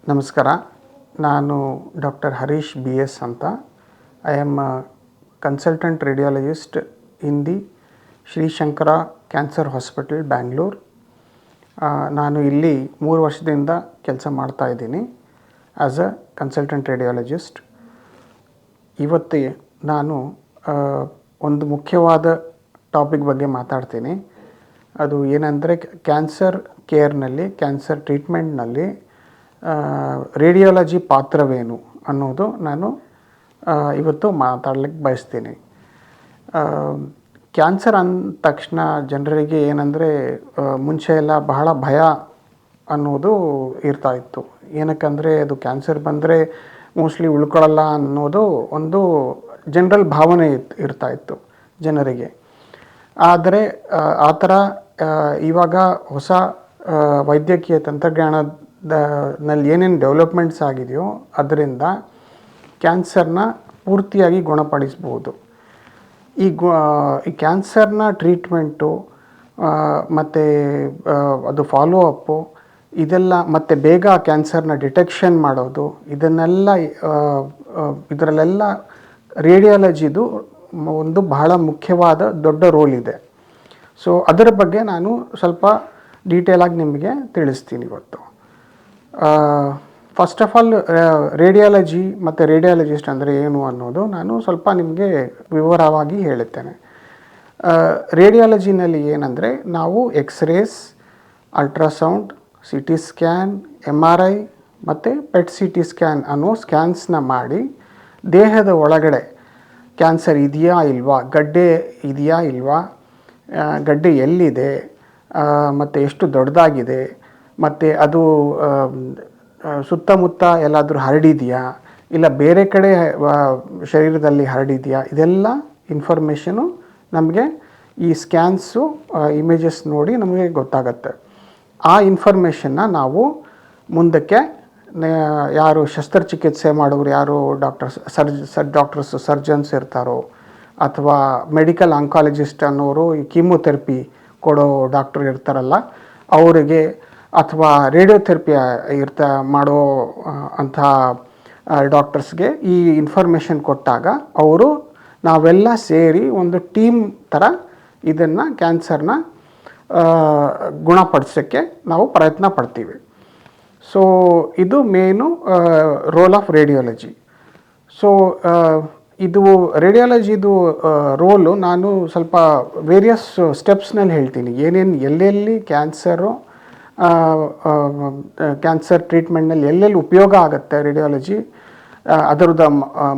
ನಮಸ್ಕಾರ. ನಾನು doctor Harish BS ಅಂತ. I am consultant radiologist in the Shri Shankara cancer hospital Bangalore. ನಾನು ಇಲ್ಲಿ 3 ವರ್ಷದಿಂದ ಕೆಲಸ ಮಾಡ್ತಾಯಿದ್ದೀನಿ ಆ್ಯಸ್ ಅ ಕನ್ಸಲ್ಟೆಂಟ್ ರೇಡಿಯಾಲಜಿಸ್ಟ್. ಇವತ್ತು ನಾನು ಒಂದು ಮುಖ್ಯವಾದ ಟಾಪಿಕ್ ಬಗ್ಗೆ ಮಾತಾಡ್ತೀನಿ. ಅದು ಏನಂದರೆ ಕ್ಯಾನ್ಸರ್ ಕೇರ್ನಲ್ಲಿ, ಕ್ಯಾನ್ಸರ್ ಟ್ರೀಟ್ಮೆಂಟ್ನಲ್ಲಿ ರೇಡಿಯಾಲಜಿ ಪಾತ್ರವೇನು ಅನ್ನೋದು ನಾನು ಇವತ್ತು ಮಾತಾಡ್ಲಿಕ್ಕೆ ಬಯಸ್ತೀನಿ. ಕ್ಯಾನ್ಸರ್ ಅಂದ ತಕ್ಷಣ ಜನರಿಗೆ ಏನಂದರೆ ಮುಂಚೆ ಎಲ್ಲ ಬಹಳ ಭಯ ಅನ್ನೋದು ಇರ್ತಾಯಿತ್ತು. ಏನಕ್ಕಂದರೆ ಅದು ಕ್ಯಾನ್ಸರ್ ಬಂದರೆ ಮೋಸ್ಟ್ಲಿ ಉಳ್ಕೊಳ್ಳಲ್ಲ ಅನ್ನೋದು ಒಂದು ಜನರಲ್ ಭಾವನೆ ಇರ್ತಾಯಿತ್ತು ಜನರಿಗೆ. ಆದರೆ ಆ ಥರ ಇವಾಗ ಹೊಸ ವೈದ್ಯಕೀಯ ತಂತ್ರಜ್ಞಾನದಲ್ಲಿ ಏನೇನು ಡೆವಲಪ್ಮೆಂಟ್ಸ್ ಆಗಿದೆಯೋ ಅದರಿಂದ ಕ್ಯಾನ್ಸರ್ನ ಪೂರ್ತಿಯಾಗಿ ಗುಣಪಡಿಸ್ಬೋದು. ಈ ಕ್ಯಾನ್ಸರ್ನ ಟ್ರೀಟ್ಮೆಂಟು ಮತ್ತು ಅದು ಫಾಲೋ ಅಪ್ಪು ಇದೆಲ್ಲ, ಮತ್ತು ಬೇಗ ಕ್ಯಾನ್ಸರ್ನ ಡಿಟೆಕ್ಷನ್ ಮಾಡೋದು, ಇದರಲ್ಲೆಲ್ಲ ರೇಡಿಯಾಲಜಿದು ಒಂದು ಬಹಳ ಮುಖ್ಯವಾದ ದೊಡ್ಡ ರೋಲ್ ಇದೆ. ಸೊ ಅದರ ಬಗ್ಗೆ ನಾನು ಸ್ವಲ್ಪ ಡೀಟೇಲಾಗಿ ನಿಮಗೆ ತಿಳಿಸ್ತೀನಿ ಇವತ್ತು. ಫಸ್ಟ್ ಆಫ್ ಆಲ್ ರೇಡಿಯಾಲಜಿ ಮತ್ತು ರೇಡಿಯಾಲಜಿಸ್ಟ್ ಅಂದರೆ ಏನು ಅನ್ನೋದು ನಾನು ಸ್ವಲ್ಪ ನಿಮಗೆ ವಿವರವಾಗಿ ಹೇಳುತ್ತೇನೆ. ರೇಡಿಯಾಲಜಿನಲ್ಲಿ ಏನಂದರೆ ನಾವು X-rays, ultrasound, CT scan, MRI ಮತ್ತು PET CT ಸ್ಕ್ಯಾನ್ ಅನ್ನೋ ಸ್ಕ್ಯಾನ್ಸ್ನ ಮಾಡಿ ದೇಹದ ಒಳಗಡೆ ಕ್ಯಾನ್ಸರ್ ಇದೆಯಾ ಇಲ್ವಾ, ಗಡ್ಡೆ ಇದೆಯಾ ಇಲ್ವಾ, ಗಡ್ಡೆ ಎಲ್ಲಿದೆ ಮತ್ತು ಎಷ್ಟು ದೊಡ್ಡದಾಗಿದೆ, ಮತ್ತು ಅದು ಸುತ್ತಮುತ್ತ ಎಲ್ಲಾದರೂ ಹರಡಿದೆಯಾ ಇಲ್ಲ ಬೇರೆ ಕಡೆ ಶರೀರದಲ್ಲಿ ಹರಡಿದೆಯಾ, ಇದೆಲ್ಲ ಇನ್ಫಾರ್ಮೇಷನು ನಮಗೆ ಈ ಸ್ಕ್ಯಾನ್ಸು ಇಮೇಜಸ್ ನೋಡಿ ನಮಗೆ ಗೊತ್ತಾಗತ್ತೆ. ಆ ಇನ್ಫಾರ್ಮೇಷನ್ನ ನಾವು ಮುಂದಕ್ಕೆ ಯಾರು ಶಸ್ತ್ರಚಿಕಿತ್ಸೆ ಮಾಡೋರು, ಯಾರು ಡಾಕ್ಟರ್ಸ್ ಸರ್ಜನ್ಸ್ ಇರ್ತಾರೋ, ಅಥವಾ ಮೆಡಿಕಲ್ ಆಂಕಾಲಜಿಸ್ಟ್ ಅನ್ನೋರು ಈ ಕೀಮೋಥೆರಪಿ ಕೊಡೋ ಡಾಕ್ಟರ್ ಇರ್ತಾರಲ್ಲ ಅವರಿಗೆ, ಅಥವಾ ರೇಡಿಯೋಥೆರಪಿ ಮಾಡೋ ಅಂಥ ಡಾಕ್ಟರ್ಸ್ಗೆ ಈ ಇನ್ಫಾರ್ಮೇಷನ್ ಕೊಟ್ಟಾಗ ಅವರು ನಾವೆಲ್ಲ ಸೇರಿ ಒಂದು ಟೀಮ್ ಥರ ಇದನ್ನು ಕ್ಯಾನ್ಸರ್ನ ಗುಣಪಡಿಸೋಕ್ಕೆ ನಾವು ಪ್ರಯತ್ನ ಪಡ್ತೀವಿ. ಸೊ ಇದು main role of radiology. So ಇದು ರೇಡಿಯಾಲಜಿದು ರೋಲು ನಾನು ಸ್ವಲ್ಪ ವೇರಿಯಸ್ ಸ್ಟೆಪ್ಸ್ನಲ್ಲಿ ಹೇಳ್ತೀನಿ. ಎಲ್ಲೆಲ್ಲಿ ಕ್ಯಾನ್ಸರ್ ಟ್ರೀಟ್ಮೆಂಟ್ನಲ್ಲಿ ಎಲ್ಲೆಲ್ಲಿ ಉಪಯೋಗ ಆಗುತ್ತೆ ರೇಡಿಯಾಲಜಿ, ಅದರದ್ದು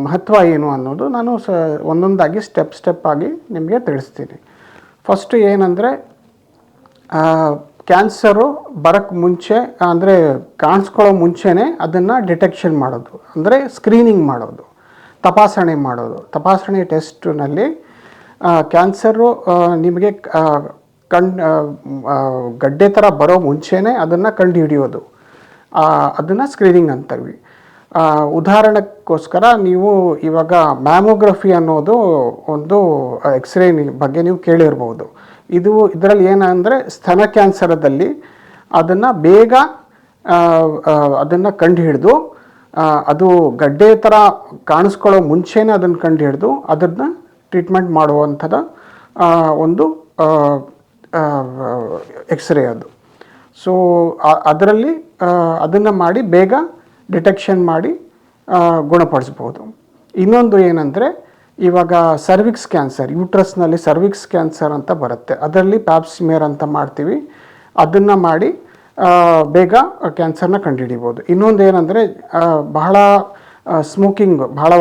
ಮಹತ್ವ ಏನು ಅನ್ನೋದು ನಾನು ಒಂದೊಂದಾಗಿ ಸ್ಟೆಪ್ ಆಗಿ ನಿಮಗೆ ತಿಳಿಸ್ತೀನಿ. ಫಸ್ಟು ಏನಂದರೆ ಕ್ಯಾನ್ಸರು ಬರೋಕ್ಕೆ ಮುಂಚೆ, ಅಂದರೆ ಕಾಣಿಸ್ಕೊಳ್ಳೋ ಮುಂಚೆನೇ ಅದನ್ನು ಡಿಟೆಕ್ಷನ್ ಮಾಡೋದು, ಅಂದರೆ ಸ್ಕ್ರೀನಿಂಗ್ ಮಾಡೋದು, ತಪಾಸಣೆ ಟೆಸ್ಟ್ನಲ್ಲಿ ಕ್ಯಾನ್ಸರು ನಿಮಗೆ ಗಡ್ಡೆ ಥರ ಬರೋ ಮುಂಚೆನೇ ಅದನ್ನು ಕಂಡು ಹಿಡಿಯೋದು, ಅದನ್ನು ಸ್ಕ್ರೀನಿಂಗ್ ಅಂತೀವಿ. ಉದಾಹರಣೆಗೋಸ್ಕರ ನೀವು ಇವಾಗ ಮ್ಯಾಮೋಗ್ರಫಿ ಅನ್ನೋದು ಒಂದು ಎಕ್ಸ್ರೇ ಬಗ್ಗೆ ನೀವು ಕೇಳಿರ್ಬೋದು. ಇದರಲ್ಲಿ ಏನಂದರೆ ಸ್ತನ ಕ್ಯಾನ್ಸರದಲ್ಲಿ ಅದನ್ನು ಬೇಗ ಅದನ್ನು ಕಂಡು ಹಿಡಿದು, ಅದು ಗಡ್ಡೆ ಥರ ಕಾಣಿಸ್ಕೊಳ್ಳೋ ಮುಂಚೆನೇ ಅದನ್ನು ಕಂಡು ಹಿಡಿದು ಅದನ್ನು ಟ್ರೀಟ್ಮೆಂಟ್ ಮಾಡುವಂಥದ್ದು ಒಂದು ಎಕ್ಸ್ರೇ ಅದು. ಸೊ ಅದರಲ್ಲಿ ಅದನ್ನು ಮಾಡಿ ಬೇಗ ಡಿಟೆಕ್ಷನ್ ಮಾಡಿ ಗುಣಪಡಿಸ್ಬೋದು. ಇನ್ನೊಂದು ಏನಂದರೆ ಇವಾಗ ಸರ್ವಿಕ್ಸ್ ಕ್ಯಾನ್ಸರ್, ಯೂಟ್ರಸ್ನಲ್ಲಿ ಸರ್ವಿಕ್ಸ್ ಕ್ಯಾನ್ಸರ್ ಅಂತ ಬರುತ್ತೆ, ಅದರಲ್ಲಿ ಪ್ಯಾಪ್ಸ್ಮಿಯರ್ ಅಂತ ಮಾಡ್ತೀವಿ, ಅದನ್ನು ಮಾಡಿ ಬೇಗ ಕ್ಯಾನ್ಸರ್ನ ಕಂಡುಹಿಡಿಬೋದು. ಇನ್ನೊಂದು ಏನಂದರೆ ಬಹಳ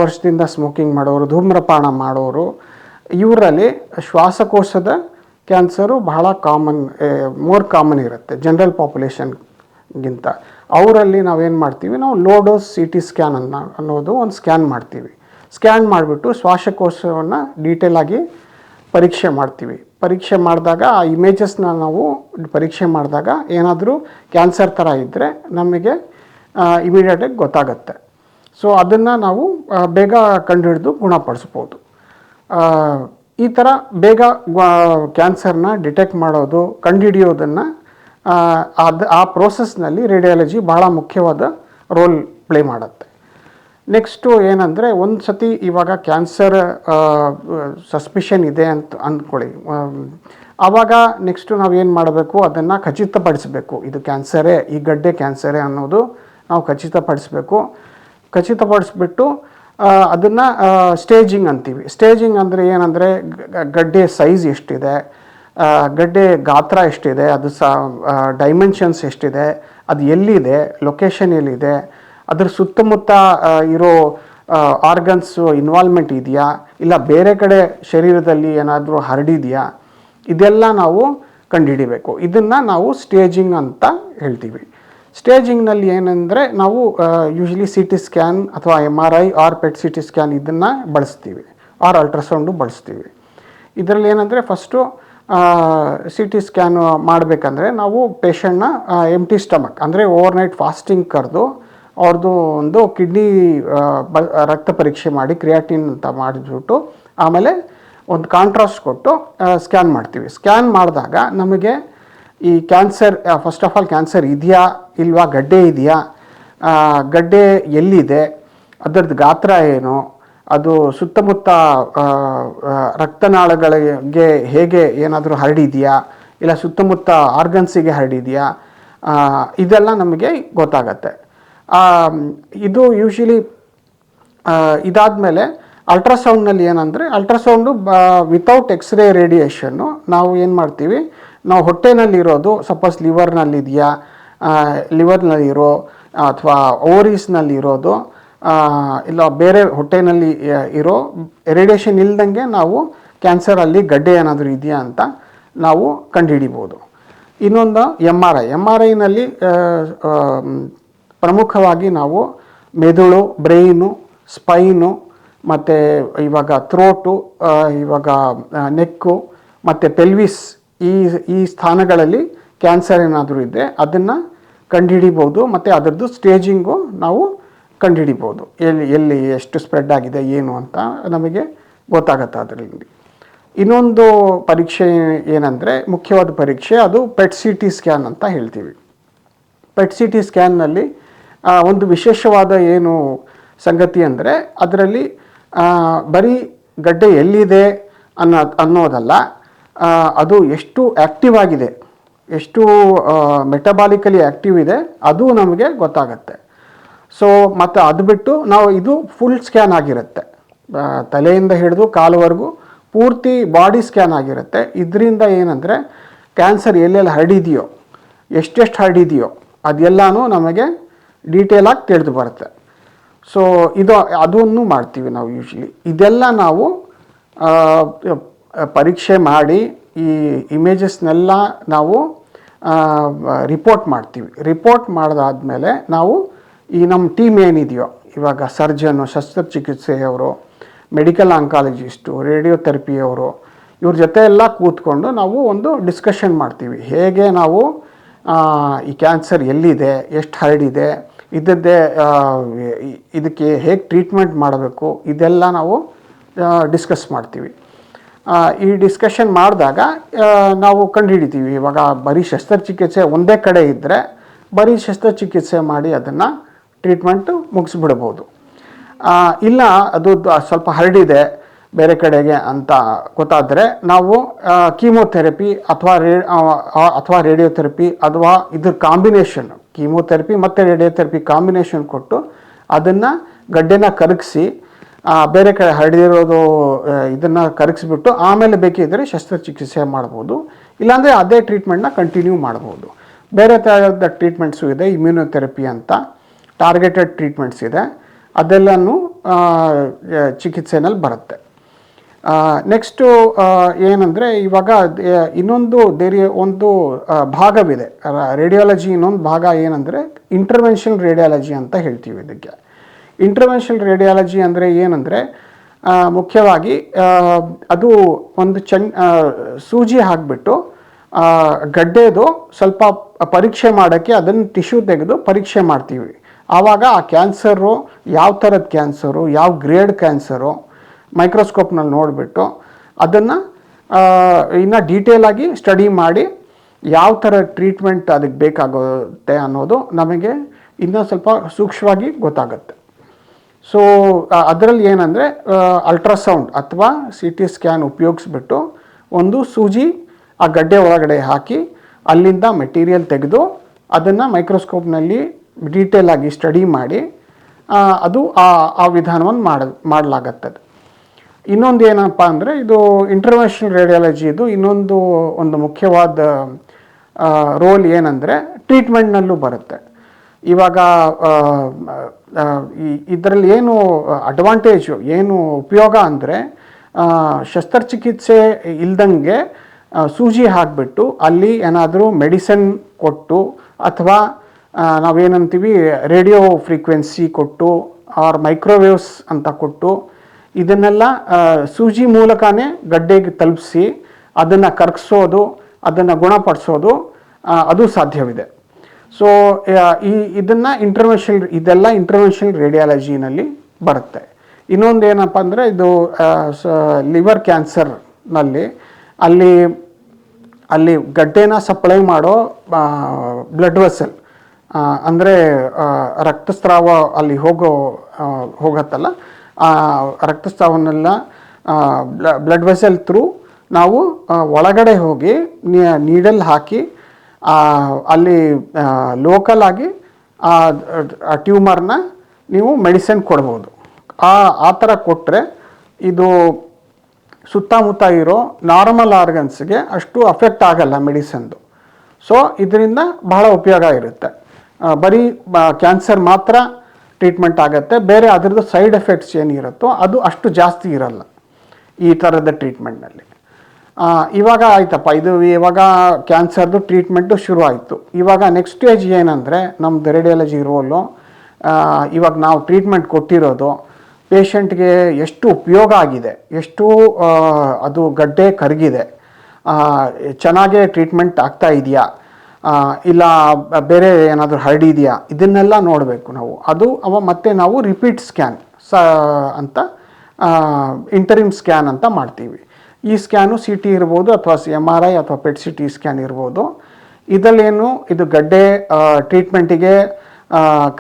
ವರ್ಷದಿಂದ ಸ್ಮೋಕಿಂಗ್ ಮಾಡೋರು, ಧೂಮ್ರಪಾನ ಮಾಡೋರು, ಇವರಲ್ಲಿ ಶ್ವಾಸಕೋಶದ ಕ್ಯಾನ್ಸರು ಬಹಳ ಮೋರ್ ಕಾಮನ್ ಇರುತ್ತೆ ಜನರಲ್ ಪಾಪ್ಯುಲೇಷನ್ಗಿಂತ. ಅವರಲ್ಲಿ ನಾವೇನು ಮಾಡ್ತೀವಿ, ನಾವು ಲೋ ಡೋಸ್ CT ಸ್ಕ್ಯಾನ್ ಅನ್ನೋದು ಒಂದು ಸ್ಕ್ಯಾನ್ ಮಾಡ್ತೀವಿ. ಸ್ಕ್ಯಾನ್ ಮಾಡಿಬಿಟ್ಟು ಶ್ವಾಸಕೋಶವನ್ನು ಡೀಟೇಲಾಗಿ ಪರೀಕ್ಷೆ ಮಾಡ್ತೀವಿ. ಪರೀಕ್ಷೆ ಮಾಡಿದಾಗ ಆ ಇಮೇಜಸ್ನ ನಾವು ಪರೀಕ್ಷೆ ಮಾಡಿದಾಗ ಏನಾದರೂ ಕ್ಯಾನ್ಸರ್ ಥರ ಇದ್ದರೆ ನಮಗೆ ಇಮಿಡಿಯೇಟಾಗಿ ಗೊತ್ತಾಗುತ್ತೆ. ಸೊ ಅದನ್ನು ನಾವು ಬೇಗ ಕಂಡುಹಿಡಿದು ಗುಣಪಡಿಸ್ಬೋದು. ಈ ಥರ ಬೇಗ ಕ್ಯಾನ್ಸರ್ನ ಡಿಟೆಕ್ಟ್ ಮಾಡೋದು, ಕಂಡುಹಿಡಿಯೋದನ್ನು ಆ ಪ್ರೋಸೆಸ್ನಲ್ಲಿ ರೇಡಿಯಾಲಜಿ ಭಾಳ ಮುಖ್ಯವಾದ ರೋಲ್ ಪ್ಲೇ ಮಾಡುತ್ತೆ. ನೆಕ್ಸ್ಟು ಏನಂದರೆ, ಒಂದು ಸತಿ ಇವಾಗ ಕ್ಯಾನ್ಸರ್ ಸಸ್ಪಿಷನ್ ಇದೆ ಅಂತ ಅಂದ್ಕೊಳ್ಳಿ, ಆವಾಗ ನೆಕ್ಸ್ಟು ನಾವೇನು ಮಾಡಬೇಕು, ಅದನ್ನು ಖಚಿತಪಡಿಸಬೇಕು. ಇದು ಕ್ಯಾನ್ಸರೇ, ಈ ಗಡ್ಡೆ ಕ್ಯಾನ್ಸರೇ ಅನ್ನೋದು ನಾವು ಖಚಿತಪಡಿಸ್ಬಿಟ್ಟು ಅದನ್ನು ಸ್ಟೇಜಿಂಗ್ ಅಂತೀವಿ. ಸ್ಟೇಜಿಂಗ್ ಅಂದರೆ ಏನಂದರೆ, ಗಡ್ಡೆ ಸೈಜ್ ಎಷ್ಟಿದೆ, ಗಡ್ಡೆ ಗಾತ್ರ ಎಷ್ಟಿದೆ, ಅದು ಡೈಮೆನ್ಷನ್ಸ್ ಎಷ್ಟಿದೆ, ಅದು ಎಲ್ಲಿದೆ, ಲೊಕೇಶನ್ ಎಲ್ಲಿದೆ, ಅದ್ರ ಸುತ್ತಮುತ್ತ ಇರೋ ಆರ್ಗನ್ಸು ಇನ್ವಾಲ್ವ್ಮೆಂಟ್ ಇದೆಯಾ, ಇಲ್ಲ ಬೇರೆ ಕಡೆ ಶರೀರದಲ್ಲಿ ಏನಾದರೂ ಹರಡಿದೆಯಾ, ಇದೆಲ್ಲ ನಾವು ಕಂಡುಹಿಡಿಬೇಕು. ಇದನ್ನು ನಾವು ಸ್ಟೇಜಿಂಗ್ ಅಂತ ಹೇಳ್ತೀವಿ. ಸ್ಟೇಜಿಂಗ್ನಲ್ಲಿ ಏನಂದರೆ, ನಾವು ಯೂಶ್ವಲಿ CT ಸ್ಕ್ಯಾನ್ ಅಥವಾ MRI or PET CT scan ಇದನ್ನು ಬಳಸ್ತೀವಿ, ಆರ್ ಅಲ್ಟ್ರಾಸೌಂಡು ಬಳಸ್ತೀವಿ. ಇದರಲ್ಲಿ ಏನಂದರೆ, ಫಸ್ಟು CT ಸ್ಕ್ಯಾನ್ ಮಾಡಬೇಕಂದ್ರೆ ನಾವು ಪೇಷಂಟ್ನ ಎಂಟಿ ಸ್ಟಮಕ್ ಅಂದರೆ ಓವರ್ನೈಟ್ ಫಾಸ್ಟಿಂಗ್ ಕರೆದು ಅವ್ರದ್ದು ಒಂದು ಕಿಡ್ನಿ ರಕ್ತ ಪರೀಕ್ಷೆ ಮಾಡಿ ಕ್ರಿಯಾಟಿನ್ ಅಂತ ಮಾಡಿಬಿಟ್ಟು ಆಮೇಲೆ ಒಂದು ಕಾಂಟ್ರಾಸ್ಟ್ ಕೊಟ್ಟು ಸ್ಕ್ಯಾನ್ ಮಾಡ್ತೀವಿ. ಸ್ಕ್ಯಾನ್ ಮಾಡಿದಾಗ ನಮಗೆ ಈ cancer, first of all cancer ಇದೆಯಾ ಇಲ್ವಾ, ಗಡ್ಡೆ ಇದೆಯಾ, ಗಡ್ಡೆ ಎಲ್ಲಿದೆ, ಅದರದ್ದು ಗಾತ್ರ ಏನು, ಅದು ಸುತ್ತಮುತ್ತ ರಕ್ತನಾಳಗಳಿಗೆ ಹೇಗೆ ಏನಾದರೂ ಹರಡಿದೆಯಾ, ಇಲ್ಲ ಸುತ್ತಮುತ್ತ ಆರ್ಗನ್ಸಿಗೆ ಹರಡಿದೆಯಾ, ಇದೆಲ್ಲ ನಮಗೆ ಗೊತ್ತಾಗತ್ತೆ. ಇದು ಯೂಶ್ವಲಿ ಇದಾದಮೇಲೆ ಅಲ್ಟ್ರಾಸೌಂಡ್ನಲ್ಲಿ ಏನಂದರೆ, ಅಲ್ಟ್ರಾಸೌಂಡು ವಿತೌಟ್ ಎಕ್ಸ್ರೇ ರೇಡಿಯೇಷನ್ನು ನಾವು ಏನು ಮಾಡ್ತೀವಿ, ನಾವು ಹೊಟ್ಟೆನಲ್ಲಿರೋದು ಸಪೋಸ್ ಲಿವರ್ನಲ್ಲಿದೆಯಾ, ಲಿವರ್ನಲ್ಲಿರೋ ಅಥವಾ ಓವರೀಸ್ನಲ್ಲಿರೋದು, ಇಲ್ಲ ಬೇರೆ ಹೊಟ್ಟೆನಲ್ಲಿ ಇರೋ ರೇಡಿಯೇಷನ್ ಇಲ್ದಂಗೆ ನಾವು ಕ್ಯಾನ್ಸರಲ್ಲಿ ಗಡ್ಡೆ ಏನಾದರೂ ಇದೆಯಾ ಅಂತ ನಾವು ಕಂಡುಹಿಡಿಬೋದು. ಇನ್ನೊಂದು MRIನಲ್ಲಿ ಪ್ರಮುಖವಾಗಿ ನಾವು ಮೆದುಳು, ಬ್ರೈನು, ಸ್ಪೈನು, ಮತ್ತು ಇವಾಗ ಥ್ರೋಟು, ಇವಾಗ ನೆಕ್ಕು ಮತ್ತು ಪೆಲ್ವಿಸ್, ಈ ಸ್ಥಾನಗಳಲ್ಲಿ ಕ್ಯಾನ್ಸರ್ ಏನಾದರೂ ಇದ್ದರೆ ಅದನ್ನು ಕಂಡುಹಿಡಿಬೋದು. ಮತ್ತು ಅದರದ್ದು ಸ್ಟೇಜಿಂಗು ನಾವು ಕಂಡುಹಿಡಿಬೋದು, ಎಲ್ಲಿ ಎಷ್ಟು ಸ್ಪ್ರೆಡ್ ಆಗಿದೆ ಏನು ಅಂತ ನಮಗೆ ಗೊತ್ತಾಗುತ್ತೆ ಅದರಲ್ಲಿ. ಇನ್ನೊಂದು ಪರೀಕ್ಷೆ ಏನಂದರೆ, ಮುಖ್ಯವಾದ ಪರೀಕ್ಷೆ, ಅದು PET CT ಸ್ಕ್ಯಾನ್ ಅಂತ ಹೇಳ್ತೀವಿ. PET CT ಸ್ಕ್ಯಾನ್ನಲ್ಲಿ ಒಂದು ವಿಶೇಷವಾದ ಏನು ಸಂಗತಿ ಅಂದರೆ, ಅದರಲ್ಲಿ ಬರೀ ಗಡ್ಡೆ ಎಲ್ಲಿದೆ ಅನ್ನೋದಲ್ಲ, ಅದು ಎಷ್ಟು ಆ್ಯಕ್ಟಿವ್ ಆಗಿದೆ, ಎಷ್ಟು ಮೆಟಬಾಲಿಕಲಿ ಆ್ಯಕ್ಟಿವ್ ಇದೆ ಅದು ನಮಗೆ ಗೊತ್ತಾಗತ್ತೆ. ಸೊ ಮತ್ತು ಅದು ಬಿಟ್ಟು ನಾವು ಇದು ಫುಲ್ ಸ್ಕ್ಯಾನ್ ಆಗಿರುತ್ತೆ, ತಲೆಯಿಂದ ಹಿಡಿದು ಕಾಲುವರೆಗೂ ಪೂರ್ತಿ ಬಾಡಿ ಸ್ಕ್ಯಾನ್ ಆಗಿರುತ್ತೆ. ಇದರಿಂದ ಏನಂದರೆ, ಕ್ಯಾನ್ಸರ್ ಎಲ್ಲೆಲ್ಲಿ ಹರಡಿದೆಯೋ, ಎಷ್ಟೆಷ್ಟು ಹರಡಿದೆಯೋ ಅದೆಲ್ಲನೂ ನಮಗೆ ಡೀಟೇಲಾಗಿ ತಿಳಿದು ಬರುತ್ತೆ. ಸೊ ಅದನ್ನು ಮಾಡ್ತೀವಿ ನಾವು ಯೂಶ್ವಲಿ. ಇದೆಲ್ಲ ನಾವು ಪರೀಕ್ಷೆ ಮಾಡಿ ಈ ಇಮೇಜಸ್ನೆಲ್ಲ ನಾವು ರಿಪೋರ್ಟ್ ಮಾಡ್ತೀವಿ. ರಿಪೋರ್ಟ್ ಮಾಡಿದಾದ್ಮೇಲೆ ನಾವು ಈ ನಮ್ಮ ಟೀಮ್ ಏನಿದೆಯೋ, ಇವಾಗ ಸರ್ಜನು, ಶಸ್ತ್ರಚಿಕಿತ್ಸೆಯವರು, ಮೆಡಿಕಲ್ ಆಂಕಾಲಜಿಸ್ಟು, ರೇಡಿಯೋಥೆರಪಿಯವರು, ಇವ್ರ ಜೊತೆ ಎಲ್ಲ ಕೂತ್ಕೊಂಡು ನಾವು ಒಂದು ಡಿಸ್ಕಷನ್ ಮಾಡ್ತೀವಿ. ಹೇಗೆ ನಾವು ಈ ಕ್ಯಾನ್ಸರ್ ಎಲ್ಲಿದೆ, ಎಷ್ಟು ಹರಡಿದೆ, ಇದಕ್ಕೆ ಹೇಗೆ ಟ್ರೀಟ್ಮೆಂಟ್ ಮಾಡಬೇಕು, ಇದೆಲ್ಲ ನಾವು ಡಿಸ್ಕಸ್ ಮಾಡ್ತೀವಿ. ಈ ಡಿಸ್ಕಷನ್ ಮಾಡಿದಾಗ ನಾವು ಕಂಡುಹಿಡಿತೀವಿ, ಇವಾಗ ಬರೀ ಶಸ್ತ್ರಚಿಕಿತ್ಸೆ ಒಂದೇ ಕಡೆ ಇದ್ದರೆ ಬರೀ ಶಸ್ತ್ರಚಿಕಿತ್ಸೆ ಮಾಡಿ ಅದನ್ನು ಟ್ರೀಟ್ಮೆಂಟು ಮುಗಿಸ್ಬಿಡ್ಬೋದು. ಇಲ್ಲ ಅದು ಸ್ವಲ್ಪ ಹರಡಿದೆ ಬೇರೆ ಕಡೆಗೆ ಅಂತ ಗೊತ್ತಾದರೆ ನಾವು ಕೀಮೋಥೆರಪಿ ಅಥವಾ ರೇಡಿಯೋಥೆರಪಿ ಅಥವಾ ಇದ್ರ ಕಾಂಬಿನೇಷನ್, ಕೀಮೋಥೆರಪಿ ಮತ್ತು ರೇಡಿಯೋಥೆರಪಿ ಕಾಂಬಿನೇಷನ್ ಕೊಟ್ಟು ಅದನ್ನು ಗಡ್ಡೆನ ಕರಗಿಸಿ ಬೇರೆ ಕಡೆ ಹರಡಿರೋದು ಇದನ್ನು ಕರಗಿಸ್ಬಿಟ್ಟು ಆಮೇಲೆ ಬೇಕಿದ್ದರೆ ಶಸ್ತ್ರಚಿಕಿತ್ಸೆ ಮಾಡ್ಬೋದು. ಇಲ್ಲಾಂದರೆ ಅದೇ ಟ್ರೀಟ್ಮೆಂಟ್ನ ಕಂಟಿನ್ಯೂ ಮಾಡ್ಬೋದು. ಬೇರೆ ಥರದ ಟ್ರೀಟ್ಮೆಂಟ್ಸು ಇದೆ, ಇಮ್ಯುನೊಥೆರಪಿ ಅಂತ ಟಾರ್ಗೆಟೆಡ್ ಟ್ರೀಟ್ಮೆಂಟ್ಸ್ ಇದೆ, ಅದೆಲ್ಲನೂ ಚಿಕಿತ್ಸೆನಲ್ಲಿ ಬರುತ್ತೆ. ನೆಕ್ಸ್ಟು ಏನಂದರೆ, ಇವಾಗ ಇನ್ನೊಂದು ಒಂದು ಭಾಗವಿದೆ ರೇಡಿಯಾಲಜಿ. ಇನ್ನೊಂದು ಭಾಗ ಏನಂದರೆ ಇಂಟರ್ವೆನ್ಷನಲ್ ರೇಡಿಯಾಲಜಿ ಅಂತ ಹೇಳ್ತೀವಿ ಇದಕ್ಕೆ. ಇಂಟರ್ವೆನ್ಷನಲ್ ರೇಡಿಯಾಲಜಿ ಅಂದರೆ ಏನಂದರೆ, ಮುಖ್ಯವಾಗಿ ಅದು ಒಂದು ಸೂಜಿ ಹಾಕಿಬಿಟ್ಟು ಗಡ್ಡೆದು ಸ್ವಲ್ಪ ಪರೀಕ್ಷೆ ಮಾಡೋಕ್ಕೆ ಅದನ್ನು ಟಿಶ್ಯೂ ತೆಗೆದು ಪರೀಕ್ಷೆ ಮಾಡ್ತೀವಿ. ಆವಾಗ ಆ ಕ್ಯಾನ್ಸರು ಯಾವ ಥರದ ಕ್ಯಾನ್ಸರು, ಯಾವ ಗ್ರೇಡ್ ಕ್ಯಾನ್ಸರು ಮೈಕ್ರೋಸ್ಕೋಪ್ನಲ್ಲಿ ನೋಡಿಬಿಟ್ಟು ಅದನ್ನು ಇನ್ನು ಡೀಟೇಲಾಗಿ ಸ್ಟಡಿ ಮಾಡಿ ಯಾವ ಥರ ಟ್ರೀಟ್ಮೆಂಟ್ ಅದಕ್ಕೆ ಬೇಕಾಗುತ್ತೆ ಅನ್ನೋದು ನಮಗೆ ಇನ್ನೂ ಸ್ವಲ್ಪ ಸೂಕ್ಷ್ಮವಾಗಿ ಗೊತ್ತಾಗುತ್ತೆ. ಸೊ ಅದರಲ್ಲಿ ಏನಂದರೆ ಅಲ್ಟ್ರಾಸೌಂಡ್ ಅಥವಾ ಸಿ ಟಿ ಸ್ಕ್ಯಾನ್ ಉಪಯೋಗಿಸ್ಬಿಟ್ಟು ಒಂದು ಸೂಜಿ ಆ ಗಡ್ಡೆ ಒಳಗಡೆ ಹಾಕಿ ಅಲ್ಲಿಂದ ಮೆಟೀರಿಯಲ್ ತೆಗೆದು ಅದನ್ನು ಮೈಕ್ರೋಸ್ಕೋಪ್ನಲ್ಲಿ ಡೀಟೇಲಾಗಿ ಸ್ಟಡಿ ಮಾಡಿ ಅದು ಆ ವಿಧಾನವನ್ನು ಮಾಡಲಾಗತ್ತದೆ. ಇನ್ನೊಂದು ಏನಪ್ಪ ಅಂದರೆ ಇದು ಇಂಟರ್ವೆನ್ಷನಲ್ ರೇಡಿಯಾಲಜಿ ಇದು ಒಂದು ಮುಖ್ಯವಾದ ರೋಲ್ ಏನಂದರೆ ಟ್ರೀಟ್ಮೆಂಟ್ನಲ್ಲೂ ಬರುತ್ತೆ. ಇವಾಗ ಇದರಲ್ಲಿ ಏನು ಅಡ್ವಾಂಟೇಜು ಏನು ಉಪಯೋಗ ಅಂದರೆ ಶಸ್ತ್ರಚಿಕಿತ್ಸೆ ಇಲ್ದಂಗೆ ಸೂಜಿ ಹಾಕಿಬಿಟ್ಟು ಅಲ್ಲಿ ಏನಾದರೂ ಮೆಡಿಸಿನ್ ಕೊಟ್ಟು ಅಥವಾ ನಾವೇನಂತೀವಿ ರೇಡಿಯೋ ಫ್ರೀಕ್ವೆನ್ಸಿ ಕೊಟ್ಟು ಆರ್ ಮೈಕ್ರೋವೇವ್ಸ್ ಅಂತ ಕೊಟ್ಟು ಇದನ್ನೆಲ್ಲ ಸೂಜಿ ಮೂಲಕನೇ ಗಡ್ಡೆಗೆ ತಲುಪಿಸಿ ಅದನ್ನು ಕರಗಿಸೋದು, ಅದನ್ನು ಗುಣಪಡಿಸೋದು ಅದು ಸಾಧ್ಯವಿದೆ. ಸೊ ಇದೆಲ್ಲ ಇಂಟರ್ವೆನ್ಷನಲ್ ರೇಡಿಯಾಲಜಿನಲ್ಲಿ ಬರುತ್ತೆ. ಇನ್ನೊಂದು ಏನಪ್ಪ ಅಂದರೆ ಇದು ಲಿವರ್ ಕ್ಯಾನ್ಸರ್ನಲ್ಲಿ ಅಲ್ಲಿ ಗಡ್ಡೆನ ಸಪ್ಲೈ ಮಾಡೋ ಬ್ಲಡ್ ವೆಸಲ್ ಅಂದರೆ ರಕ್ತಸ್ರಾವ ಅಲ್ಲಿ ಹೋಗತ್ತಲ್ಲ, ಆ ರಕ್ತಸ್ರಾವನ್ನೆಲ್ಲ ಬ್ಲಡ್ ವೆಸಲ್ ಥ್ರೂ ನಾವು ಒಳಗಡೆ ಹೋಗಿ ನೀಡಲ್ ಹಾಕಿ ಅಲ್ಲಿ ಲೋಕಲ್ ಆಗಿ ಆ ಟ್ಯೂಮರ್ನ ನೀವು ಮೆಡಿಸಿನ್ ಕೊಡ್ಬೋದು. ಆ ಥರ ಕೊಟ್ಟರೆ ಇದು ಸುತ್ತಮುತ್ತ ಇರೋ ನಾರ್ಮಲ್ ಆರ್ಗನ್ಸ್ಗೆ ಅಷ್ಟು ಅಫೆಕ್ಟ್ ಆಗಲ್ಲ ಮೆಡಿಸನ್ದು. ಸೊ ಇದರಿಂದ ಬಹಳ ಉಪಯೋಗ ಇರುತ್ತೆ. ಬರೀ ಕ್ಯಾನ್ಸರ್ ಮಾತ್ರ ಟ್ರೀಟ್ಮೆಂಟ್ ಆಗುತ್ತೆ, ಬೇರೆ ಅದರದ್ದು ಸೈಡ್ ಎಫೆಕ್ಟ್ಸ್ ಏನಿರುತ್ತೋ ಅದು ಅಷ್ಟು ಜಾಸ್ತಿ ಇರಲ್ಲ ಈ ಥರದ ಟ್ರೀಟ್ಮೆಂಟ್ನಲ್ಲಿ. ಇವಾಗ ಆಯ್ತಪ್ಪ, ಇವಾಗ ಕ್ಯಾನ್ಸರ್ದು ಟ್ರೀಟ್ಮೆಂಟು ಶುರು ಆಯಿತು. ಇವಾಗ ನೆಕ್ಸ್ಟ್ ಸ್ಟೇಜ್ ಏನಂದರೆ ನಮ್ಮದು ರೇಡಿಯಾಲಜಿ ರೋಲು, ಇವಾಗ ನಾವು ಟ್ರೀಟ್ಮೆಂಟ್ ಕೊಟ್ಟಿರೋದು ಪೇಷಂಟ್ಗೆ ಎಷ್ಟು ಉಪಯೋಗ ಆಗಿದೆ, ಎಷ್ಟು ಅದು ಗಡ್ಡೆ ಕರಗಿದೆ, ಚೆನ್ನಾಗೇ ಟ್ರೀಟ್ಮೆಂಟ್ ಆಗ್ತಾ ಇದೆಯಾ, ಇಲ್ಲ ಬೇರೆ ಏನಾದರೂ ಹರಡಿದೆಯಾ, ಇದನ್ನೆಲ್ಲ ನೋಡಬೇಕು ನಾವು. ಮತ್ತೆ ನಾವು ರಿಪೀಟ್ ಸ್ಕ್ಯಾನ್ ಅಂತ ಇಂಟರಿಮ್ ಸ್ಕ್ಯಾನ್ ಅಂತ ಮಾಡ್ತೀವಿ. ಈ ಸ್ಕ್ಯಾನು ಸಿ ಟಿ ಇರ್ಬೋದು ಅಥವಾ MRI ಅಥವಾ ಪೆಟ್ ಸಿ ಟಿ ಸ್ಕ್ಯಾನ್ ಇರ್ಬೋದು. ಇದರಲ್ಲೇನು ಇದು ಗಡ್ಡೆ ಟ್ರೀಟ್ಮೆಂಟಿಗೆ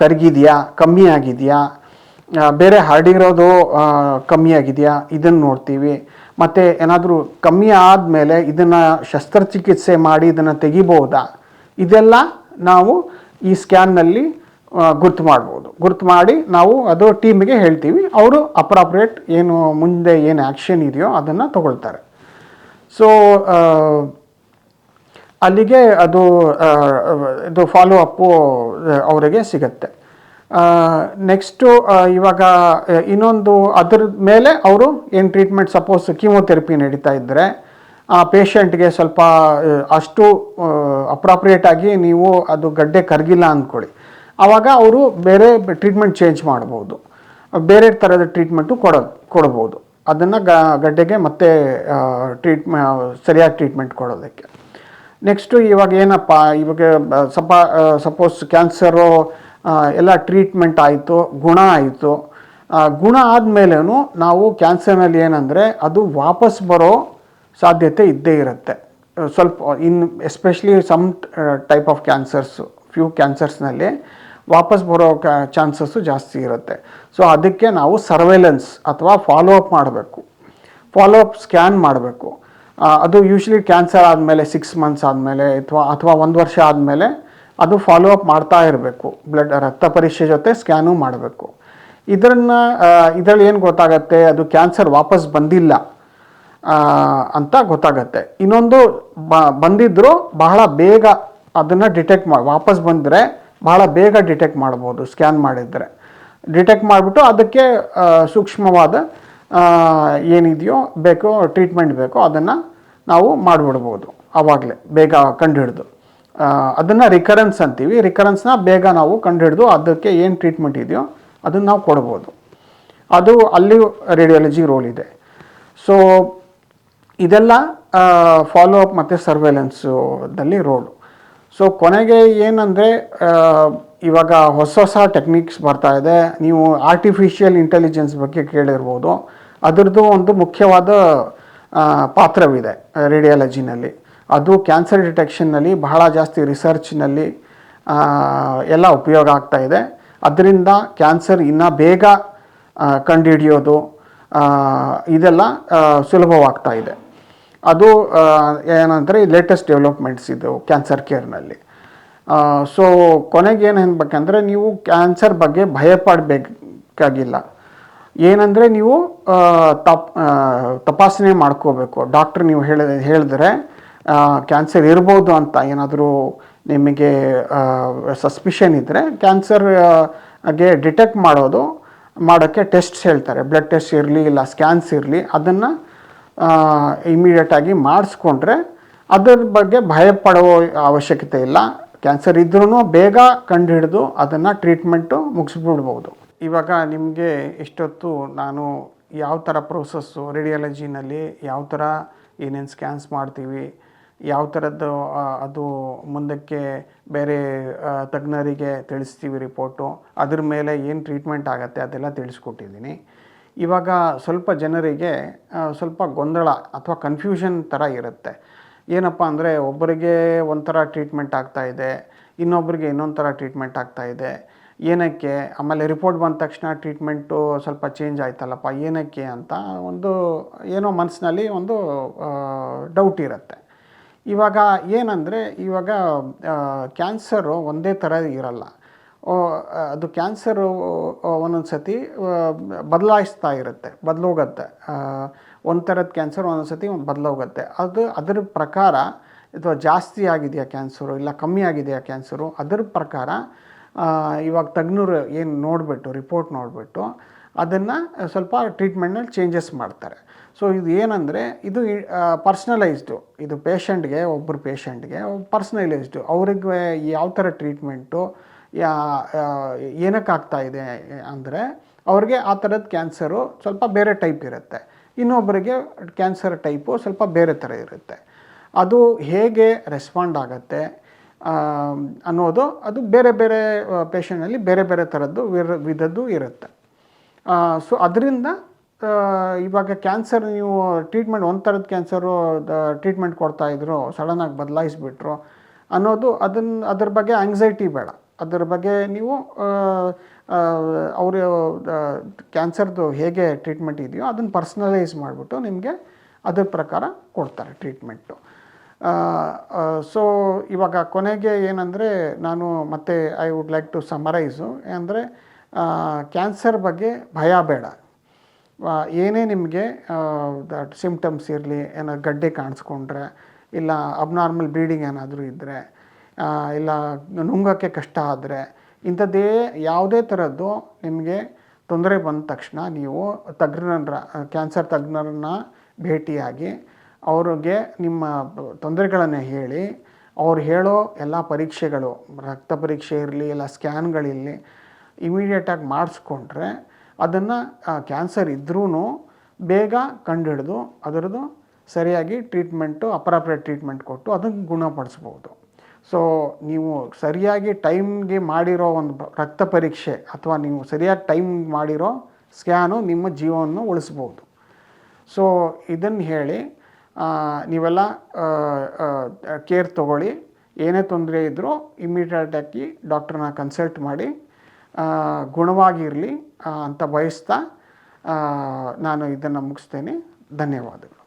ಕರಗಿದೆಯಾ, ಕಮ್ಮಿ ಆಗಿದೆಯಾ, ಬೇರೆ ಹರಡಿರೋದು ಕಮ್ಮಿ ಆಗಿದೆಯಾ, ಇದನ್ನು ನೋಡ್ತೀವಿ. ಮತ್ತು ಏನಾದರೂ ಕಮ್ಮಿ ಆದಮೇಲೆ ಇದನ್ನು ಶಸ್ತ್ರಚಿಕಿತ್ಸೆ ಮಾಡಿ ಇದನ್ನು ತೆಗಿಬೋದಾ, ಇದೆಲ್ಲ ನಾವು ಈ ಸ್ಕ್ಯಾನ್ನಲ್ಲಿ ಗುರ್ತು ಮಾಡ್ಬೋದು. ಗುರ್ತು ಮಾಡಿ ನಾವು ಅದು ಟೀಮಿಗೆ ಹೇಳ್ತೀವಿ, ಅವರು ಅಪ್ರಾಪ್ರಿಯೇಟ್ ಮುಂದೆ ಏನು ಆ್ಯಕ್ಷನ್ ಇದೆಯೋ ಅದನ್ನು ತಗೊಳ್ತಾರೆ. ಸೊ ಅಲ್ಲಿಗೆ ಇದು ಫಾಲೋ ಅಪ್ಪು ಅವರಿಗೆ ಸಿಗತ್ತೆ. ನೆಕ್ಸ್ಟು ಇವಾಗ ಇನ್ನೊಂದು ಅದ್ರ ಮೇಲೆ ಅವರು ಏನು ಟ್ರೀಟ್ಮೆಂಟ್, ಸಪೋಸ್ ಕೀಮೋಥೆರಪಿ ನಡೀತಾ ಇದ್ದರೆ ಆ ಪೇಷಂಟ್ಗೆ ಸ್ವಲ್ಪ ಅಷ್ಟು ಅಪ್ರಾಪ್ರಿಯೇಟಾಗಿ ನೀವು ಅದು ಗಡ್ಡೆ ಕರಗಿಲ್ಲ ಅಂದ್ಕೊಳ್ಳಿ, ಆವಾಗ ಅವರು ಬೇರೆ ಟ್ರೀಟ್ಮೆಂಟ್ ಚೇಂಜ್ ಮಾಡ್ಬೋದು, ಬೇರೆ ಥರದ ಟ್ರೀಟ್ಮೆಂಟು ಕೊಡ್ಬೋದು ಅದನ್ನು ಗಡ್ಡೆಗೆ ಮತ್ತೆ ಸರಿಯಾಗಿ ಟ್ರೀಟ್ಮೆಂಟ್ ಕೊಡೋದಕ್ಕೆ. ನೆಕ್ಸ್ಟು ಇವಾಗ ಏನಪ್ಪ, ಇವಾಗ ಸಪೋಸ್ ಕ್ಯಾನ್ಸರು ಎಲ್ಲ ಟ್ರೀಟ್ಮೆಂಟ್ ಆಯಿತು, ಗುಣ ಆಯಿತು. ಗುಣ ಆದಮೇಲೂ ನಾವು ಕ್ಯಾನ್ಸರ್ನಲ್ಲಿ ಏನಂದರೆ ಅದು ವಾಪಸ್ ಬರೋ ಸಾಧ್ಯತೆ ಇದ್ದೇ ಇರುತ್ತೆ ಸ್ವಲ್ಪ. Especially some type of cancers, few ಕ್ಯಾನ್ಸರ್ಸ್ನಲ್ಲಿ ವಾಪಸ್ ಬರೋ ಚಾನ್ಸಸ್ಸು ಜಾಸ್ತಿ ಇರುತ್ತೆ. ಸೊ ಅದಕ್ಕೆ ನಾವು ಸರ್ವೇಲೆನ್ಸ್ ಅಥವಾ ಫಾಲೋ ಅಪ್ ಸ್ಕ್ಯಾನ್ ಮಾಡಬೇಕು. ಅದು ಯೂಶ್ವಲಿ ಕ್ಯಾನ್ಸರ್ ಆದಮೇಲೆ 6 months ಆದಮೇಲೆ ಅಥವಾ 1 ವರ್ಷ ಆದಮೇಲೆ ಅದು ಫಾಲೋ ಅಪ್ ಮಾಡ್ತಾ ಇರಬೇಕು. ರಕ್ತ ಪರೀಕ್ಷೆ ಜೊತೆ ಸ್ಕ್ಯಾನು ಮಾಡಬೇಕು. ಇದರಲ್ಲಿ ಏನು ಗೊತ್ತಾಗತ್ತೆ, ಅದು ಕ್ಯಾನ್ಸರ್ ವಾಪಸ್ ಬಂದಿಲ್ಲ ಅಂತ ಗೊತ್ತಾಗತ್ತೆ. ಇನ್ನೊಂದು ಬಂದಿದ್ದರೂ ಬಹಳ ಬೇಗ ಅದನ್ನು ವಾಪಸ್ ಬಂದರೆ ಬಹಳ ಬೇಗ ಡಿಟೆಕ್ಟ್ ಮಾಡ್ಬೋದು. ಸ್ಕ್ಯಾನ್ ಮಾಡಿದರೆ ಡಿಟೆಕ್ಟ್ ಮಾಡಿಬಿಟ್ಟು ಅದಕ್ಕೆ ಸೂಕ್ಷ್ಮವಾದ ಏನಿದೆಯೋ ಟ್ರೀಟ್ಮೆಂಟ್ ಬೇಕೋ ಅದನ್ನು ನಾವು ಮಾಡಿಬಿಡ್ಬೋದು ಆವಾಗಲೇ ಬೇಗ ಕಂಡುಹಿಡಿದು. ಅದನ್ನು ರಿಕರೆನ್ಸ್ ಅಂತೀವಿ. ರಿಕರೆನ್ಸ್ನ ಬೇಗ ನಾವು ಕಂಡುಹಿಡಿದು ಅದಕ್ಕೆ ಏನು ಟ್ರೀಟ್ಮೆಂಟ್ ಇದೆಯೋ ಅದನ್ನು ನಾವು ಕೊಡ್ಬೋದು. ಅದು ಅಲ್ಲಿ ರೇಡಿಯಾಲಜಿ ರೋಲ್ ಇದೆ. ಸೊ ಇದೆಲ್ಲ ಫಾಲೋ ಅಪ್ ಮತ್ತು ಸರ್ವೇಲೆನ್ಸಲ್ಲಿ ರೋಲು. ಸೊ ಕೊನೆಗೆ ಏನಂದರೆ ಇವಾಗ ಹೊಸ ಟೆಕ್ನಿಕ್ಸ್ ಬರ್ತಾ ಇದೆ. ನೀವು ಆರ್ಟಿಫಿಷಿಯಲ್ ಇಂಟೆಲಿಜೆನ್ಸ್ ಬಗ್ಗೆ ಕೇಳಿರ್ಬೋದು. ಅದರದ್ದು ಒಂದು ಮುಖ್ಯವಾದ ಪಾತ್ರವಿದೆ ರೇಡಿಯಾಲಜಿನಲ್ಲಿ. ಅದು ಕ್ಯಾನ್ಸರ್ ಡಿಟೆಕ್ಷನ್ನಲ್ಲಿ ಬಹಳ ಜಾಸ್ತಿ ರಿಸರ್ಚ್ನಲ್ಲಿ ಎಲ್ಲ ಉಪಯೋಗ ಆಗ್ತಾ ಇದೆ. ಅದರಿಂದ ಕ್ಯಾನ್ಸರ್ ಇನ್ನೂ ಬೇಗ ಕಂಡುಹಿಡಿಯೋದು ಇದೆಲ್ಲ ಸುಲಭವಾಗ್ತಾ ಇದೆ. ಅದು ಏನಂದರೆ ಲೇಟೆಸ್ಟ್ ಡೆವಲಪ್ಮೆಂಟ್ಸ್ ಇದು ಕ್ಯಾನ್ಸರ್ ಕೇರ್ನಲ್ಲಿ. ಸೊ ಕೊನೆಗೆ ಏನು ಅನ್ಬೇಕಂದ್ರೆ, ನೀವು ಕ್ಯಾನ್ಸರ್ ಬಗ್ಗೆ ಭಯಪಡಬೇಕಾಗಿಲ್ಲ. ಏನಂದರೆ ನೀವು ತಪಾಸಣೆ ಮಾಡ್ಕೋಬೇಕು. ಡಾಕ್ಟ್ರ್ ನೀವು ಹೇಳಿದ್ರೆ ಕ್ಯಾನ್ಸರ್ ಇರ್ಬೋದು ಅಂತ ಏನಾದರೂ ನಿಮಗೆ ಸಸ್ಪಿಷನ್ ಇದ್ದರೆ ಕ್ಯಾನ್ಸರ್ಗೆ ಡಿಟೆಕ್ಟ್ ಮಾಡೋಕ್ಕೆ ಟೆಸ್ಟ್ಸ್ ಹೇಳ್ತಾರೆ. ಬ್ಲಡ್ ಟೆಸ್ಟ್ ಇರಲಿ ಇಲ್ಲ ಸ್ಕ್ಯಾನ್ಸ್ ಇರಲಿ, ಅದನ್ನು ಇಮಿಡಿಯೇಟಾಗಿ ಮಾಡಿಸ್ಕೊಂಡ್ರೆ ಅದರ ಬಗ್ಗೆ ಭಯಪಡೋ ಅವಶ್ಯಕತೆ ಇಲ್ಲ. ಕ್ಯಾನ್ಸರ್ ಇದ್ರೂ ಬೇಗ ಕಂಡುಹಿಡಿದು ಅದನ್ನು ಟ್ರೀಟ್ಮೆಂಟು ಮುಗಿಸ್ಬಿಡ್ಬೋದು. ಇವಾಗ ನಿಮಗೆ ಇಷ್ಟೊತ್ತು ನಾನು ಯಾವ ಥರ ಪ್ರೋಸೆಸ್ಸು ರೇಡಿಯಾಲಜಿನಲ್ಲಿ ಯಾವ ಥರ ಏನೇನು ಸ್ಕ್ಯಾನ್ಸ್ ಮಾಡ್ತೀವಿ, ಯಾವ ಥರದ್ದು ಅದು ಮುಂದಕ್ಕೆ ಬೇರೆ ತಜ್ಞರಿಗೆ ತಿಳಿಸ್ತೀವಿ ರಿಪೋರ್ಟು, ಅದ್ರ ಮೇಲೆ ಏನು ಟ್ರೀಟ್ಮೆಂಟ್ ಆಗುತ್ತೆ ಅದೆಲ್ಲ ತಿಳಿಸ್ಕೊಟ್ಟಿದ್ದೀನಿ. ಇವಾಗ ಸ್ವಲ್ಪ ಜನರಿಗೆ ಸ್ವಲ್ಪ ಗೊಂದಲ ಅಥವಾ ಕನ್ಫ್ಯೂಷನ್ ಥರ ಇರುತ್ತೆ. ಏನಪ್ಪ ಅಂದರೆ, ಒಬ್ಬರಿಗೆ ಒಂಥರ ಟ್ರೀಟ್ಮೆಂಟ್ ಆಗ್ತಾಯಿದೆ, ಇನ್ನೊಬ್ಬರಿಗೆ ಇನ್ನೊಂದು ಥರ ಟ್ರೀಟ್ಮೆಂಟ್ ಆಗ್ತಾಯಿದೆ. ಏನಕ್ಕೆ? ಆಮೇಲೆ ರಿಪೋರ್ಟ್ ಬಂದ ತಕ್ಷಣ ಟ್ರೀಟ್ಮೆಂಟು ಸ್ವಲ್ಪ ಚೇಂಜ್ ಆಯ್ತಲ್ಲಪ್ಪ, ಏನಕ್ಕೆ ಅಂತ ಏನೋ ಮನಸ್ಸಿನಲ್ಲಿ ಒಂದು ಡೌಟ್ ಇರುತ್ತೆ. ಇವಾಗ ಏನಂದರೆ, ಇವಾಗ ಕ್ಯಾನ್ಸರು ಒಂದೇ ಥರ ಇರಲ್ಲ. ಅದು ಕ್ಯಾನ್ಸರು ಒಂದೊಂದು ಸತಿ ಬದಲಾಯಿಸ್ತಾ ಇರುತ್ತೆ, ಬದಲೋಗುತ್ತೆ. ಒಂದು ಥರದ ಕ್ಯಾನ್ಸರ್ ಒಂದೊಂದು ಸತಿ ಬದಲೋಗುತ್ತೆ. ಅದರ ಪ್ರಕಾರ ಅಥವಾ ಜಾಸ್ತಿ ಆಗಿದೆಯಾ ಕ್ಯಾನ್ಸರು ಇಲ್ಲ ಕಮ್ಮಿ ಆಗಿದೆಯಾ ಕ್ಯಾನ್ಸರು, ಅದರ ಪ್ರಕಾರ ಇವಾಗ ತಜ್ಞರು ಏನು ನೋಡಿಬಿಟ್ಟು ರಿಪೋರ್ಟ್ ನೋಡಿಬಿಟ್ಟು ಅದನ್ನು ಸ್ವಲ್ಪ ಟ್ರೀಟ್ಮೆಂಟ್ನಲ್ಲಿ ಚೇಂಜಸ್ ಮಾಡ್ತಾರೆ. ಸೊ ಇದು ಏನಂದರೆ, ಇದು ಪರ್ಸ್ನಲೈಸ್ಡು. ಇದು ಪೇಷಂಟ್ಗೆ ಒಬ್ಬರು ಪೇಷಂಟ್ಗೆ ಪರ್ಸ್ನಲೈಸ್ಡು. ಅವ್ರಿಗೆ ಯಾವ ಥರ ಟ್ರೀಟ್ಮೆಂಟು ಏನಕ್ಕಾಗ್ತಾಯಿದೆ ಅಂದರೆ, ಅವ್ರಿಗೆ ಆ ಥರದ ಕ್ಯಾನ್ಸರು ಸ್ವಲ್ಪ ಬೇರೆ ಟೈಪ್ ಇರುತ್ತೆ, ಇನ್ನೊಬ್ಬರಿಗೆ ಕ್ಯಾನ್ಸರ್ ಟೈಪು ಸ್ವಲ್ಪ ಬೇರೆ ಥರ ಇರುತ್ತೆ. ಅದು ಹೇಗೆ ರೆಸ್ಪಾಂಡ್ ಆಗುತ್ತೆ ಅನ್ನೋದು ಅದು ಬೇರೆ ಬೇರೆ ಪೇಷಂಟ್ನಲ್ಲಿ ಬೇರೆ ಬೇರೆ ಥರದ್ದು ವಿಧದ್ದು ಇರುತ್ತೆ. ಸೊ ಅದರಿಂದ ಇವಾಗ ಕ್ಯಾನ್ಸರ್ ನೀವು ಟ್ರೀಟ್ಮೆಂಟ್ ಒಂದು ಥರದ ಕ್ಯಾನ್ಸರು ಟ್ರೀಟ್ಮೆಂಟ್ ಕೊಡ್ತಾಯಿದ್ರು, ಸಡನ್ನಾಗಿ ಬದಲಾಯಿಸ್ಬಿಟ್ರು ಅನ್ನೋದು ಅದ್ರ ಬಗ್ಗೆ ಆಂಗ್ಸೈಟಿ ಬೇಡ. ಅದರ ಬಗ್ಗೆ ನೀವು ಅವರು ಕ್ಯಾನ್ಸರ್ದು ಹೇಗೆ ಟ್ರೀಟ್ಮೆಂಟ್ ಇದೆಯೋ ಅದನ್ನು ಪರ್ಸ್ನಲೈಸ್ ಮಾಡಿಬಿಟ್ಟು ನಿಮಗೆ ಅದ್ರ ಪ್ರಕಾರ ಕೊಡ್ತಾರೆ ಟ್ರೀಟ್ಮೆಂಟು. ಸೊ ಇವಾಗ ಕೊನೆಗೆ ಏನಂದರೆ, ನಾನು ಮತ್ತೆ ಐ ವುಡ್ ಲೈಕ್ ಟು ಸಮರೈಸು ಅಂದರೆ, ಕ್ಯಾನ್ಸರ್ ಬಗ್ಗೆ ಭಯ ಬೇಡ. ಏನೇ ನಿಮಗೆ ಸಿಮ್ಟಮ್ಸ್ ಇರಲಿ, ಏನೋ ಗಡ್ಡೆ ಕಾಣಿಸ್ಕೊಂಡ್ರೆ, ಇಲ್ಲ ಅಬ್ನಾರ್ಮಲ್ ಬ್ಲೀಡಿಂಗ್ ಏನಾದರೂ ಇದ್ದರೆ, ಇಲ್ಲ ನುಂಗೋಕ್ಕೆ ಕಷ್ಟ ಆದರೆ, ಇಂಥದ್ದೇ ಯಾವುದೇ ಥರದ್ದು ನಿಮಗೆ ತೊಂದರೆ ಬಂದ ತಕ್ಷಣ ನೀವು ಕ್ಯಾನ್ಸರ್ ತಜ್ಞರನ್ನ ಭೇಟಿಯಾಗಿ ಅವ್ರಿಗೆ ನಿಮ್ಮ ತೊಂದರೆಗಳನ್ನು ಹೇಳಿ, ಅವ್ರು ಹೇಳೋ ಎಲ್ಲ ಪರೀಕ್ಷೆಗಳು, ರಕ್ತ ಪರೀಕ್ಷೆ ಇರಲಿ ಇಲ್ಲ ಸ್ಕ್ಯಾನ್ಗಳಿರಲಿ, ಇಮಿಡಿಯೇಟಾಗಿ ಮಾಡಿಸ್ಕೊಂಡ್ರೆ ಅದನ್ನು ಕ್ಯಾನ್ಸರ್ ಇದ್ರೂ ಬೇಗ ಕಂಡುಹಿಡಿದು ಅದರದ್ದು ಸರಿಯಾಗಿ ಟ್ರೀಟ್ಮೆಂಟು, ಅಪ್ರಾಪ್ರಿಯೇಟ್ ಟ್ರೀಟ್ಮೆಂಟ್ ಕೊಟ್ಟು ಅದನ್ನು ಗುಣಪಡಿಸ್ಬೋದು. ಸೊ ನೀವು ಸರಿಯಾಗಿ ಟೈಮ್ಗೆ ಮಾಡಿರೋ ಒಂದು ರಕ್ತ ಪರೀಕ್ಷೆ ಅಥವಾ ನೀವು ಸರಿಯಾಗಿ ಟೈಮ್ ಮಾಡಿರೋ ಸ್ಕ್ಯಾನು ನಿಮ್ಮ ಜೀವವನ್ನು ಉಳಿಸ್ಬೋದು. ಸೊ ಇದನ್ನು ಹೇಳಿ ನೀವೆಲ್ಲ ಕೇರ್ ತೊಗೊಳ್ಳಿ. ಏನೇ ತೊಂದರೆ ಇದ್ದರೂ ಇಮ್ಮಿಡಿಯೇಟಾಗಿ ಡಾಕ್ಟ್ರನ್ನ ಕನ್ಸಲ್ಟ್ ಮಾಡಿ ಗುಣವಾಗಿರಲಿ ಅಂತ ಬಯಸ್ತಾ ನಾನು ಇದನ್ನು ಮುಗಿಸ್ತೇನೆ. ಧನ್ಯವಾದಗಳು.